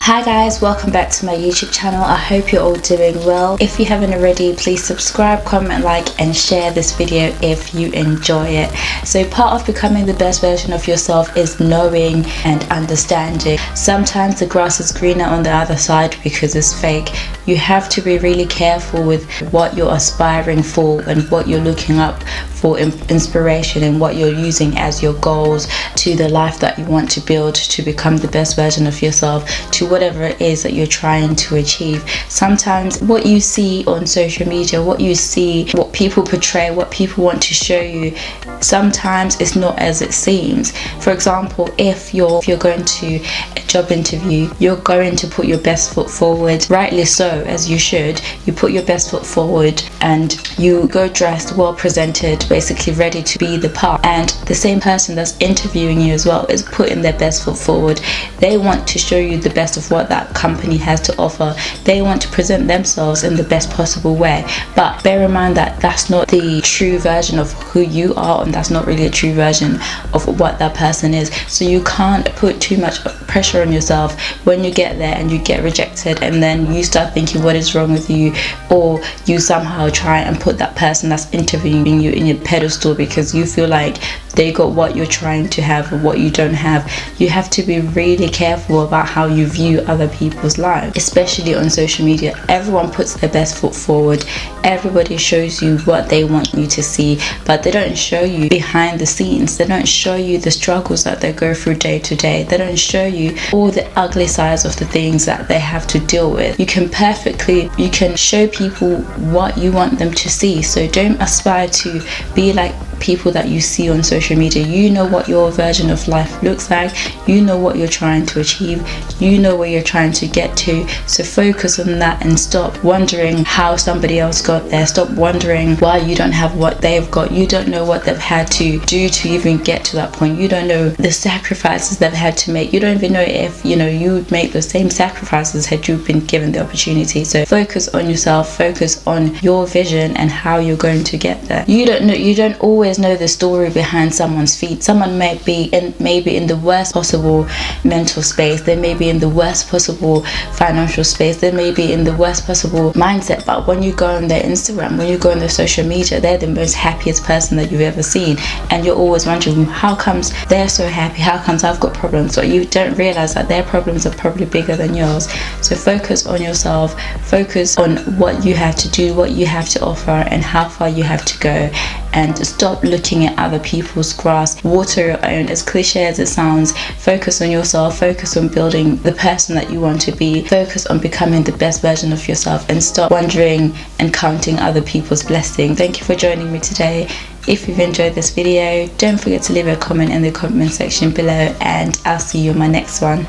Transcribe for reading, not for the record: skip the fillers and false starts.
Hi guys, welcome back to my YouTube channel. I hope you're all doing well. If you haven't already, please subscribe, comment, like and share this video if you enjoy it. So part of becoming the best version of yourself is knowing and understanding. Sometimes the grass is greener on the other side because it's fake. You have to be really careful with what you're aspiring for and what you're looking up for inspiration and what you're using as your goals to the life that you want to build to become the best version of yourself, to whatever it is that you're trying to achieve. Sometimes what you see on social media, what you see, what people portray, what people want to show you, sometimes it's not as it seems. For example, if you're going to a job interview, you're going to put your best foot forward, rightly so, as you should. You put your best foot forward and you go dressed, well presented, basically ready to be the part. And the same person that's interviewing you as well is putting their best foot forward. They want to show you the best of what that company has to offer. They want to present themselves in the best possible way. But bear in mind that that's not the true version of who you are, and that's not really a true version of what that person is. So you can't put too much pressure on yourself when you get there and you get rejected, and then you start thinking what is wrong with you, or you somehow try and put that person that's interviewing you in your pedestal because you feel like they got what you're trying to have or what you don't have. You have to be really careful about how you view other people's lives, especially on social media. Everyone puts their best foot forward. Everybody shows you what they want you to see, but they don't show you behind the scenes. They don't show you the struggles that they go through day to day. They don't show you all the ugly sides of the things that they have to deal with. You can show people what you want them to see. So don't aspire to be like people that you see on social media. You know what your version of life looks like. You know what you're trying to achieve. You know where you're trying to get to. So focus on that and stop wondering how somebody else got there. Stop wondering why you don't have what they've got. You don't know what they've had to do to even get to that point. You don't know the sacrifices they've had to make. You don't even know if you would make the same sacrifices had you been given the opportunity. So focus on yourself, focus on your vision and how you're going to get there. You don't always know the story behind someone's feat. Someone may be in the worst possible mental space. They may be in the worst possible financial space. They may be in the worst possible mindset, but when you go on their Instagram, when you go on their social media, they're the most happiest person that you've ever seen, and you're always wondering how comes they're so happy, how comes I've got problems. So you don't realize that their problems are probably bigger than yours. So focus on yourself, focus on what you have to do, what you have to offer and how far you have to go, and stop looking at other people's grass. Water your own. As cliche as it sounds, focus on yourself, focus on building the person that you want to be, focus on becoming the best version of yourself, and stop wondering and counting other people's blessings. Thank you for joining me today. If you've enjoyed this video, don't forget to leave a comment in the comment section below, and I'll see you in my next one.